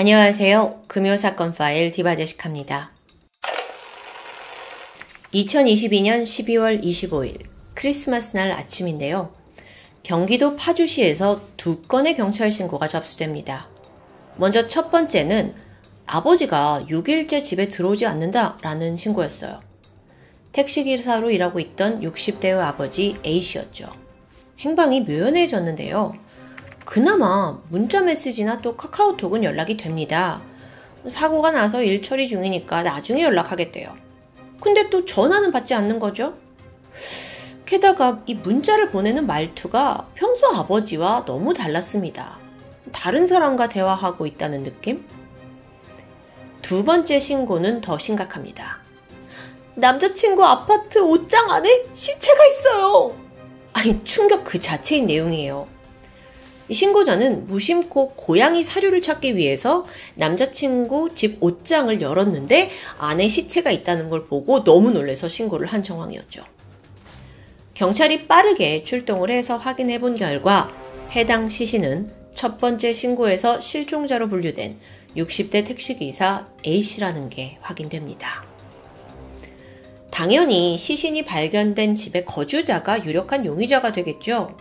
안녕하세요. 금요사건 파일 디바제식합니다. 2022년 12월 25일 크리스마스 날 아침인데요. 경기도 파주시에서 2건의 경찰 신고가 접수됩니다. 먼저 첫 번째는 아버지가 6일째 집에 들어오지 않는다라는 신고였어요. 택시기사로 일하고 있던 60대의 아버지 A씨였죠. 행방이 묘연해졌는데요. 그나마 문자 메시지나 또 카카오톡은 연락이 됩니다. 사고가 나서 일 처리 중이니까 나중에 연락하겠대요. 근데 또 전화는 받지 않는 거죠? 게다가 이 문자를 보내는 말투가 평소 아버지와 너무 달랐습니다. 다른 사람과 대화하고 있다는 느낌? 두 번째 신고는 더 심각합니다. 남자친구 아파트 옷장 안에 시체가 있어요. 아니, 충격 그 자체인 내용이에요. 이 신고자는 무심코 고양이 사료를 찾기 위해서 남자친구 집 옷장을 열었는데 안에 시체가 있다는 걸 보고 너무 놀라서 신고를 한 정황이었죠. 경찰이 빠르게 출동을 해서 확인해 본 결과 해당 시신은 첫 번째 신고에서 실종자로 분류된 60대 택시기사 A씨라는 게 확인됩니다. 당연히 시신이 발견된 집의 거주자가 유력한 용의자가 되겠죠.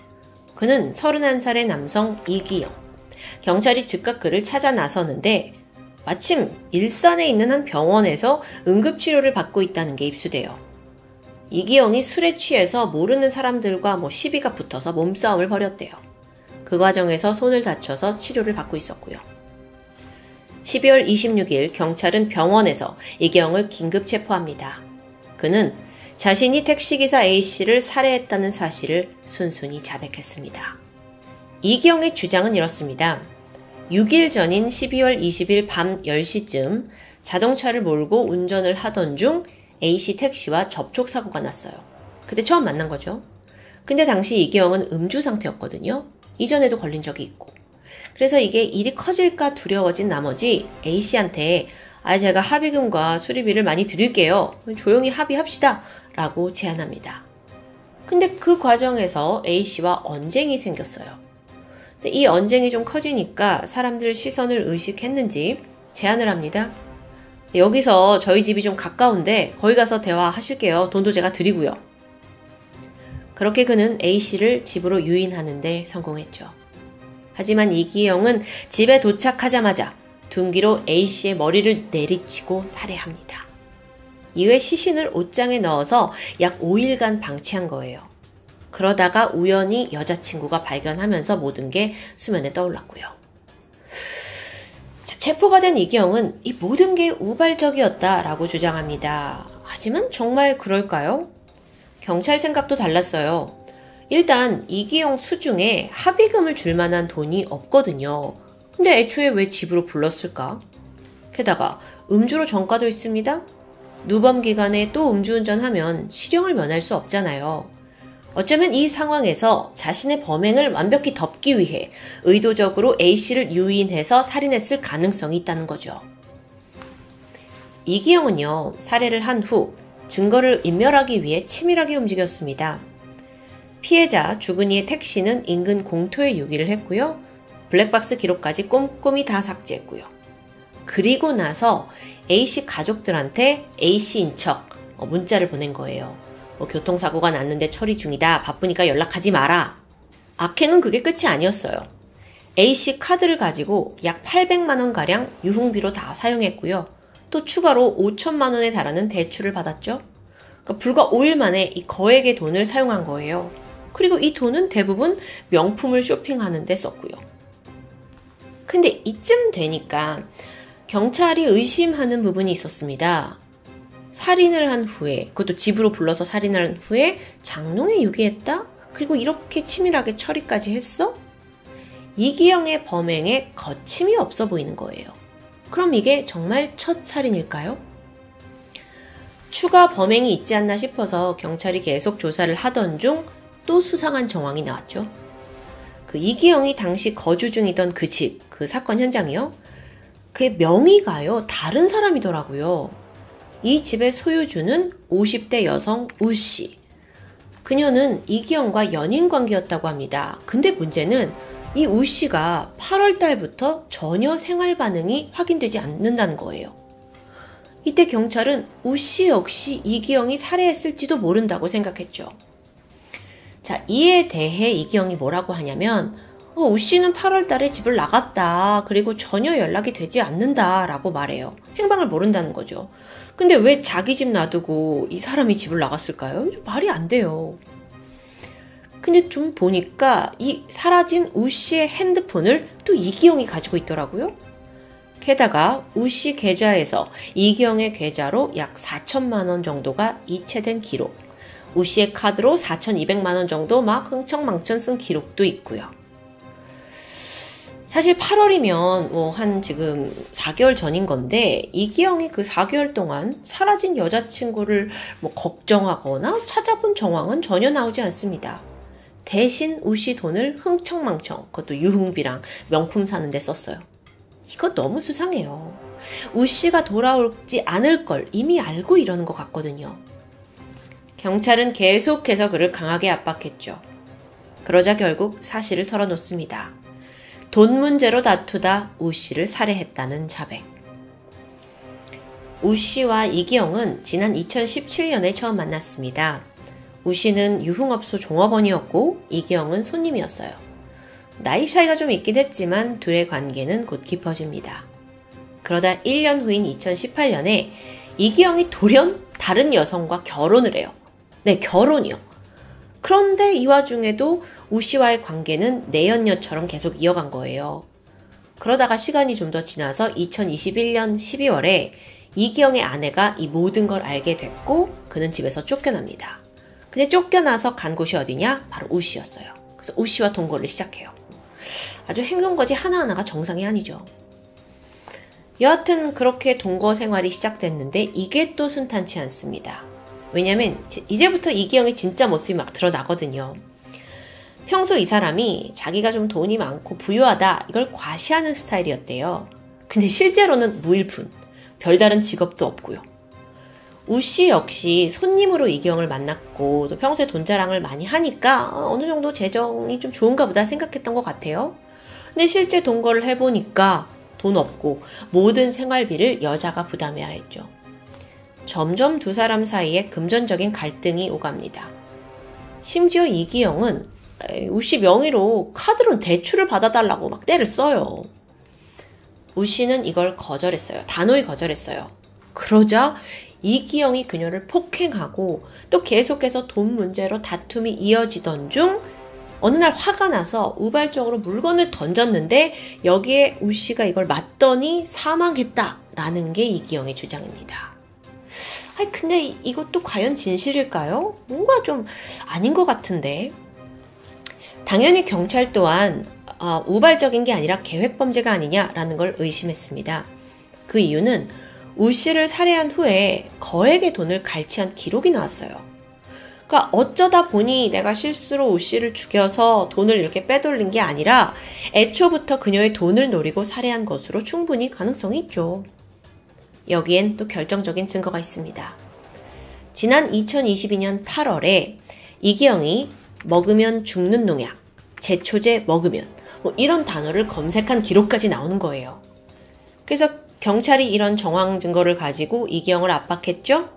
그는 31살의 남성 이기영. 경찰이 즉각 그를 찾아 나서는데 마침 일산에 있는 한 병원에서 응급치료를 받고 있다는 게 입수돼요. 이기영이 술에 취해서 모르는 사람들과 시비가 붙어서 몸싸움을 벌였대요. 그 과정에서 손을 다쳐서 치료를 받고 있었고요. 12월 26일 경찰은 병원에서 이기영을 긴급 체포합니다. 그는 자신이 택시기사 A씨를 살해했다는 사실을 순순히 자백했습니다. 이기영의 주장은 이렇습니다. 6일 전인 12월 20일 밤 10시쯤 자동차를 몰고 운전을 하던 중 A씨 택시와 접촉사고가 났어요. 그때 처음 만난 거죠. 근데 당시 이기영은 음주 상태였거든요. 이전에도 걸린 적이 있고. 그래서 이게 일이 커질까 두려워진 나머지 A씨한테 제가 합의금과 수리비를 많이 드릴게요. 조용히 합의합시다. 라고 제안합니다. 근데 그 과정에서 A씨와 언쟁이 생겼어요. 근데 이 언쟁이 좀 커지니까 사람들 시선을 의식했는지 제안을 합니다. 여기서 저희 집이 좀 가까운데 거기 가서 대화하실게요. 돈도 제가 드리고요. 그렇게 그는 A씨를 집으로 유인하는 데 성공했죠. 하지만 이기영은 집에 도착하자마자 둔기로 A씨의 머리를 내리치고 살해합니다. 이후에 시신을 옷장에 넣어서 약 5일간 방치한 거예요. 그러다가 우연히 여자친구가 발견하면서 모든 게 수면에 떠올랐고요. 체포가 된 이기영은 이 모든 게 우발적이었다라고 주장합니다. 하지만 정말 그럴까요? 경찰 생각도 달랐어요. 일단 이기영 수중에 합의금을 줄 만한 돈이 없거든요. 근데 애초에 왜 집으로 불렀을까? 게다가 음주로 전과도 있습니다. 누범 기간에 또 음주운전하면 실형을 면할 수 없잖아요. 어쩌면 이 상황에서 자신의 범행을 완벽히 덮기 위해 의도적으로 A씨를 유인해서 살인했을 가능성이 있다는 거죠. 이기영은요, 살해를 한 후 증거를 인멸하기 위해 치밀하게 움직였습니다. 피해자 주근이의 택시는 인근 공터에 유기를 했고요. 블랙박스 기록까지 꼼꼼히 다 삭제했고요. 그리고 나서 A씨 가족들한테 A씨인 척 문자를 보낸 거예요. 교통사고가 났는데 처리 중이다. 바쁘니까 연락하지 마라. 악행은 그게 끝이 아니었어요. A씨 카드를 가지고 약 800만 원가량 유흥비로 다 사용했고요. 또 추가로 5천만 원에 달하는 대출을 받았죠. 그러니까 불과 5일 만에 이 거액의 돈을 사용한 거예요. 그리고 이 돈은 대부분 명품을 쇼핑하는 데 썼고요. 근데 이쯤 되니까 경찰이 의심하는 부분이 있었습니다. 살인을 한 후에, 그것도 집으로 불러서 살인을 한 후에 장롱에 유기했다? 그리고 이렇게 치밀하게 처리까지 했어? 이기영의 범행에 거침이 없어 보이는 거예요. 그럼 이게 정말 첫 살인일까요? 추가 범행이 있지 않나 싶어서 경찰이 계속 조사를 하던 중 또 수상한 정황이 나왔죠. 그 이기영이 당시 거주 중이던 그 집, 그 사건 현장이요. 그의 명의가요, 다른 사람이더라고요. 이 집의 소유주는 50대 여성 우씨. 그녀는 이기영과 연인 관계였다고 합니다. 근데 문제는 이 우 씨가 8월 달부터 전혀 생활 반응이 확인되지 않는다는 거예요. 이때 경찰은 우 씨 역시 이기영이 살해했을지도 모른다고 생각했죠. 자, 이에 대해 이기영이 뭐라고 하냐면 우 씨는 8월 달에 집을 나갔다. 그리고 전혀 연락이 되지 않는다 라고 말해요. 행방을 모른다는 거죠. 근데 왜 자기 집 놔두고 이 사람이 집을 나갔을까요? 말이 안 돼요. 근데 좀 보니까 이 사라진 우 씨의 핸드폰을 또 이기영이 가지고 있더라고요. 게다가 우 씨 계좌에서 이기영의 계좌로 약 4천만 원 정도가 이체된 기록, 우 씨의 카드로 4,200만 원 정도 막 흥청망청 쓴 기록도 있고요. 사실 8월이면 한 지금 4개월 전인 건데 이기영이 그 4개월 동안 사라진 여자친구를 걱정하거나 찾아본 정황은 전혀 나오지 않습니다. 대신 우 씨 돈을 흥청망청, 그것도 유흥비랑 명품 사는 데 썼어요. 이거 너무 수상해요. 우 씨가 돌아오지 않을 걸 이미 알고 이러는 것 같거든요. 경찰은 계속해서 그를 강하게 압박했죠. 그러자 결국 사실을 털어놓습니다. 돈 문제로 다투다 우 씨를 살해했다는 자백. 우 씨와 이기영은 지난 2017년에 처음 만났습니다. 우 씨는 유흥업소 종업원이었고 이기영은 손님이었어요. 나이 차이가 좀 있긴 했지만 둘의 관계는 곧 깊어집니다. 그러다 1년 후인 2018년에 이기영이 돌연 다른 여성과 결혼을 해요. 네, 결혼이요. 그런데 이 와중에도 우 씨와의 관계는 내연녀처럼 계속 이어간 거예요. 그러다가 시간이 좀 더 지나서 2021년 12월에 이기영의 아내가 이 모든 걸 알게 됐고 그는 집에서 쫓겨납니다. 근데 쫓겨나서 간 곳이 어디냐? 바로 우 씨였어요. 그래서 우 씨와 동거를 시작해요. 아주 행동거지 하나하나가 정상이 아니죠. 여하튼 그렇게 동거 생활이 시작됐는데 이게 또 순탄치 않습니다. 왜냐면 이제부터 이기영의 진짜 모습이 막 드러나거든요. 평소 이 사람이 자기가 좀 돈이 많고 부유하다 이걸 과시하는 스타일이었대요. 근데 실제로는 무일푼, 별다른 직업도 없고요. 우 씨 역시 손님으로 이기영을 만났고 또 평소에 돈 자랑을 많이 하니까 어느 정도 재정이 좀 좋은가 보다 생각했던 것 같아요. 근데 실제 동거를 해보니까 돈 없고 모든 생활비를 여자가 부담해야 했죠. 점점 두 사람 사이에 금전적인 갈등이 오갑니다. 심지어 이기영은 우 씨 명의로 카드로 대출을 받아달라고 막 떼를 써요. 우 씨는 이걸 거절했어요. 단호히 거절했어요. 그러자 이기영이 그녀를 폭행하고 또 계속해서 돈 문제로 다툼이 이어지던 중 어느 날 화가 나서 우발적으로 물건을 던졌는데 여기에 우 씨가 이걸 맞더니 사망했다라는 게 이기영의 주장입니다. 근데 이것도 과연 진실일까요? 뭔가 좀 아닌 것 같은데. 당연히 경찰 또한 우발적인 게 아니라 계획범죄가 아니냐라는 걸 의심했습니다. 그 이유는 우 씨를 살해한 후에 거액의 돈을 갈취한 기록이 나왔어요. 그러니까 어쩌다 보니 내가 실수로 우 씨를 죽여서 돈을 이렇게 빼돌린 게 아니라 애초부터 그녀의 돈을 노리고 살해한 것으로 충분히 가능성이 있죠. 여기엔 또 결정적인 증거가 있습니다. 지난 2022년 8월에 이기영이 먹으면 죽는 농약, 제초제 먹으면 이런 단어를 검색한 기록까지 나오는 거예요. 그래서 경찰이 이런 정황 증거를 가지고 이기영을 압박했죠.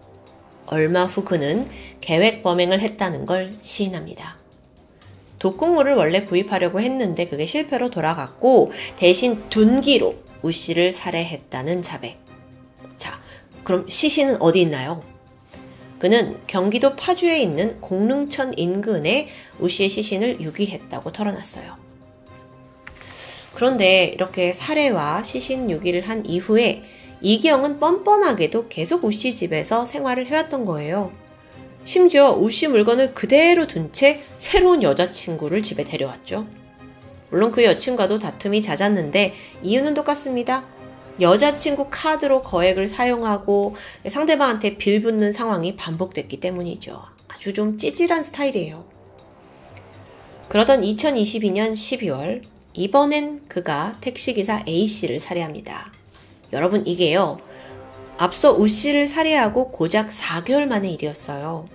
얼마 후 그는 계획 범행을 했다는 걸 시인합니다. 독극물을 원래 구입하려고 했는데 그게 실패로 돌아갔고 대신 둔기로 우 씨를 살해했다는 자백. 자, 그럼 시신은 어디 있나요? 그는 경기도 파주에 있는 공릉천 인근에 우 씨의 시신을 유기했다고 털어놨어요. 그런데 이렇게 살해와 시신 유기를 한 이후에 이기영은 뻔뻔하게도 계속 우 씨 집에서 생활을 해왔던 거예요. 심지어 우 씨 물건을 그대로 둔 채 새로운 여자친구를 집에 데려왔죠. 물론 그 여친과도 다툼이 잦았는데 이유는 똑같습니다. 여자친구 카드로 거액을 사용하고 상대방한테 빌붙는 상황이 반복됐기 때문이죠. 아주 좀 찌질한 스타일이에요. 그러던 2022년 12월 이번엔 그가 택시기사 A씨를 살해합니다. 여러분 이게요. 앞서 우씨를 살해하고 고작 4개월 만의 일이었어요.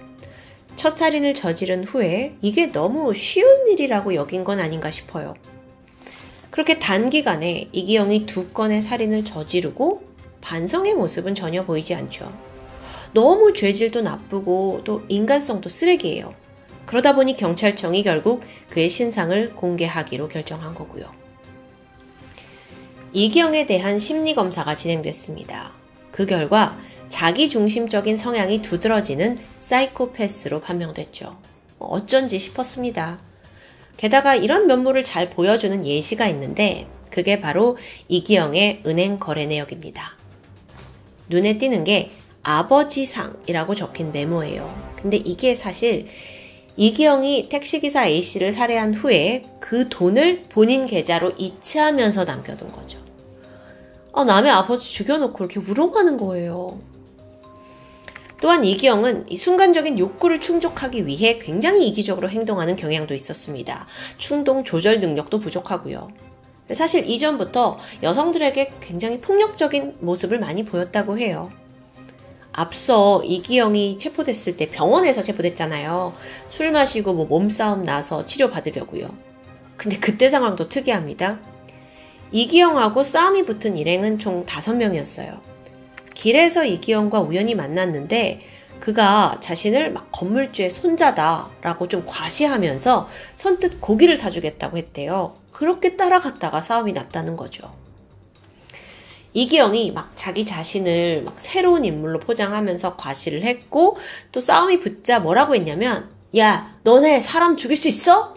첫 살인을 저지른 후에 이게 너무 쉬운 일이라고 여긴 건 아닌가 싶어요. 그렇게 단기간에 이기영이 2건의 살인을 저지르고 반성의 모습은 전혀 보이지 않죠. 너무 죄질도 나쁘고 또 인간성도 쓰레기예요. 그러다 보니 경찰청이 결국 그의 신상을 공개하기로 결정한 거고요. 이기영에 대한 심리검사가 진행됐습니다. 그 결과 자기중심적인 성향이 두드러지는 사이코패스로 판명됐죠. 어쩐지 싶었습니다. 게다가 이런 면모를 잘 보여주는 예시가 있는데 그게 바로 이기영의 은행 거래 내역입니다. 눈에 띄는 게 아버지상이라고 적힌 메모예요. 근데 이게 사실 이기영이 택시기사 A씨를 살해한 후에 그 돈을 본인 계좌로 이체하면서 남겨둔 거죠. 남의 아버지 죽여놓고 이렇게 우롱하는 거예요. 또한 이기영은 이 순간적인 욕구를 충족하기 위해 굉장히 이기적으로 행동하는 경향도 있었습니다. 충동 조절 능력도 부족하고요. 사실 이전부터 여성들에게 굉장히 폭력적인 모습을 많이 보였다고 해요. 앞서 이기영이 체포됐을 때 병원에서 체포됐잖아요. 술 마시고 몸싸움 나서 치료받으려고요. 근데 그때 상황도 특이합니다. 이기영하고 싸움이 붙은 일행은 총 5명이었어요. 길에서 이기영과 우연히 만났는데 그가 자신을 막 건물주의 손자다라고 좀 과시하면서 선뜻 고기를 사주겠다고 했대요. 그렇게 따라갔다가 싸움이 났다는 거죠. 이기영이 막 자기 자신을 막 새로운 인물로 포장하면서 과시를 했고 또 싸움이 붙자 뭐라고 했냐면 야, 너네 사람 죽일 수 있어?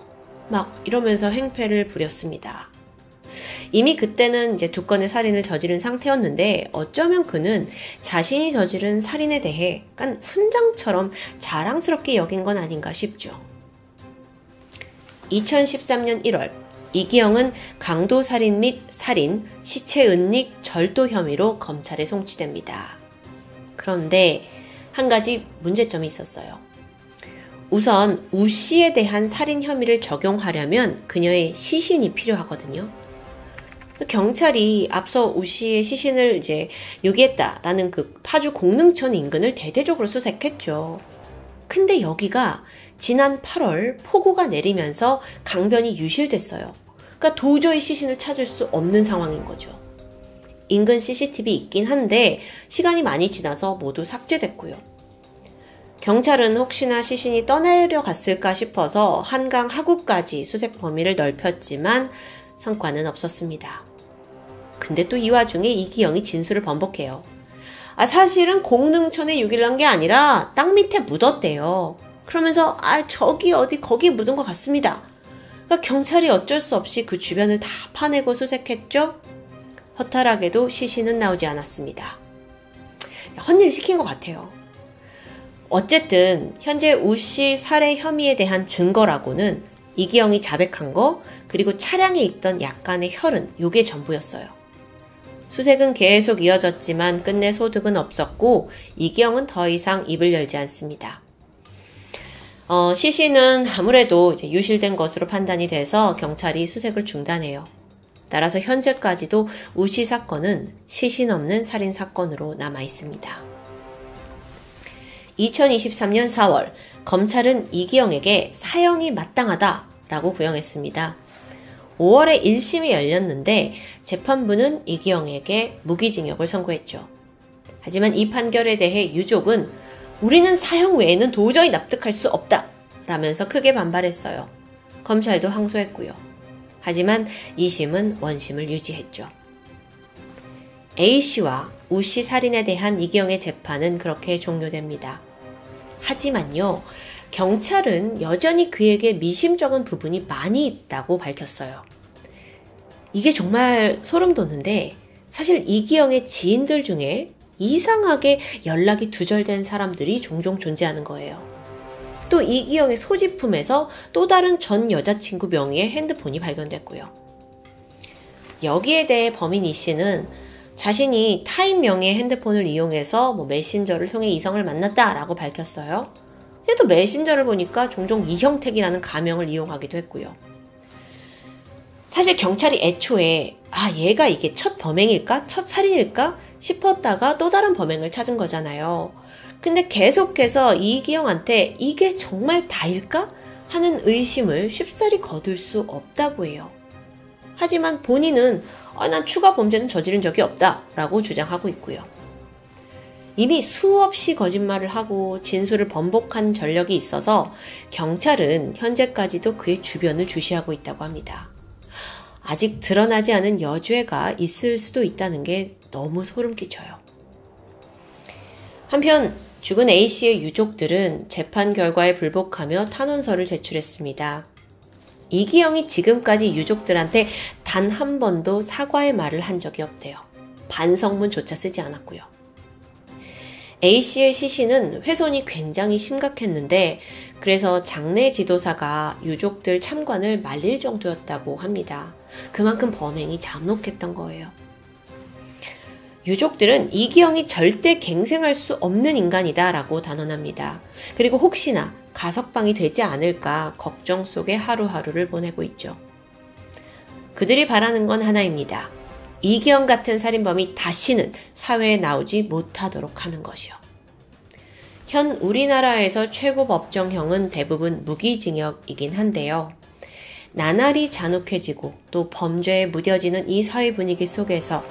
막 이러면서 행패를 부렸습니다. 이미 그때는 이제 2건의 살인을 저지른 상태였는데 어쩌면 그는 자신이 저지른 살인에 대해 약간 훈장처럼 자랑스럽게 여긴 건 아닌가 싶죠. 2013년 1월 이기영은 강도살인 및 살인, 시체 은닉, 절도 혐의로 검찰에 송치됩니다. 그런데 한 가지 문제점이 있었어요. 우선 우 씨에 대한 살인 혐의를 적용하려면 그녀의 시신이 필요하거든요. 경찰이 앞서 우 씨의 시신을 이제 유기했다라는 그 파주 공릉천 인근을 대대적으로 수색했죠. 근데 여기가 지난 8월 폭우가 내리면서 강변이 유실됐어요. 그러니까 도저히 시신을 찾을 수 없는 상황인 거죠. 인근 CCTV 있긴 한데 시간이 많이 지나서 모두 삭제됐고요. 경찰은 혹시나 시신이 떠내려갔을까 싶어서 한강 하구까지 수색 범위를 넓혔지만 성과는 없었습니다. 근데 또 이 와중에 이기영이 진술을 번복해요. 사실은 공릉천에 유기를 한 게 아니라 땅 밑에 묻었대요. 그러면서 저기 어디 거기 묻은 것 같습니다. 그러니까 경찰이 어쩔 수 없이 그 주변을 다 파내고 수색했죠. 허탈하게도 시신은 나오지 않았습니다. 헛일 시킨 것 같아요. 어쨌든 현재 우 씨 살해 혐의에 대한 증거라고는 이기영이 자백한 거 그리고 차량에 있던 약간의 혈흔 요게 전부였어요. 수색은 계속 이어졌지만 끝내 소득은 없었고 이기영은 더 이상 입을 열지 않습니다. 시신은 아무래도 이제 유실된 것으로 판단이 돼서 경찰이 수색을 중단해요. 따라서 현재까지도 우 씨 사건은 시신 없는 살인 사건으로 남아 있습니다. 2023년 4월 검찰은 이기영에게 사형이 마땅하다라고 구형했습니다. 5월에 1심이 열렸는데 재판부는 이기영에게 무기징역을 선고했죠. 하지만 이 판결에 대해 유족은 우리는 사형 외에는 도저히 납득할 수 없다 라면서 크게 반발했어요. 검찰도 항소했고요. 하지만 2심은 원심을 유지했죠. A씨와 우씨 살인에 대한 이기영의 재판은 그렇게 종료됩니다. 하지만요, 경찰은 여전히 그에게 미심쩍은 부분이 많이 있다고 밝혔어요. 이게 정말 소름 돋는데 사실 이기영의 지인들 중에 이상하게 연락이 두절된 사람들이 종종 존재하는 거예요. 또 이기영의 소지품에서 또 다른 전 여자친구 명의의 핸드폰이 발견됐고요. 여기에 대해 범인 이 씨는 자신이 타인 명의의 핸드폰을 이용해서 메신저를 통해 이성을 만났다라고 밝혔어요. 근데 또 메신저를 보니까 종종 이형택이라는 가명을 이용하기도 했고요. 사실 경찰이 애초에 얘가 이게 첫 범행일까? 첫 살인일까? 싶었다가 또 다른 범행을 찾은 거잖아요. 근데 계속해서 이기영한테 이게 정말 다일까? 하는 의심을 쉽사리 거둘 수 없다고 해요. 하지만 본인은 난 추가 범죄는 저지른 적이 없다 라고 주장하고 있고요. 이미 수없이 거짓말을 하고 진술을 번복한 전력이 있어서 경찰은 현재까지도 그의 주변을 주시하고 있다고 합니다. 아직 드러나지 않은 여죄가 있을 수도 있다는 게 너무 소름 끼쳐요. 한편 죽은 A씨의 유족들은 재판 결과에 불복하며 탄원서를 제출했습니다. 이기영이 지금까지 유족들한테 단 한 번도 사과의 말을 한 적이 없대요. 반성문조차 쓰지 않았고요. A씨의 시신은 훼손이 굉장히 심각했는데 그래서 장례 지도사가 유족들 참관을 말릴 정도였다고 합니다. 그만큼 범행이 잔혹했던 거예요. 유족들은 이기영이 절대 갱생할 수 없는 인간이다 라고 단언합니다. 그리고 혹시나 가석방이 되지 않을까 걱정 속에 하루하루를 보내고 있죠. 그들이 바라는 건 하나입니다. 이기영 같은 살인범이 다시는 사회에 나오지 못하도록 하는 것이요. 현 우리나라에서 최고 법정형은 대부분 무기징역이긴 한데요. 나날이 잔혹해지고 또 범죄에 무뎌지는 이 사회 분위기 속에서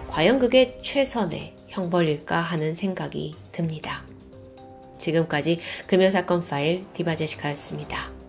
과연 그게 최선의 형벌일까 하는 생각이 듭니다. 지금까지 금요사건 파일 디바제시카였습니다.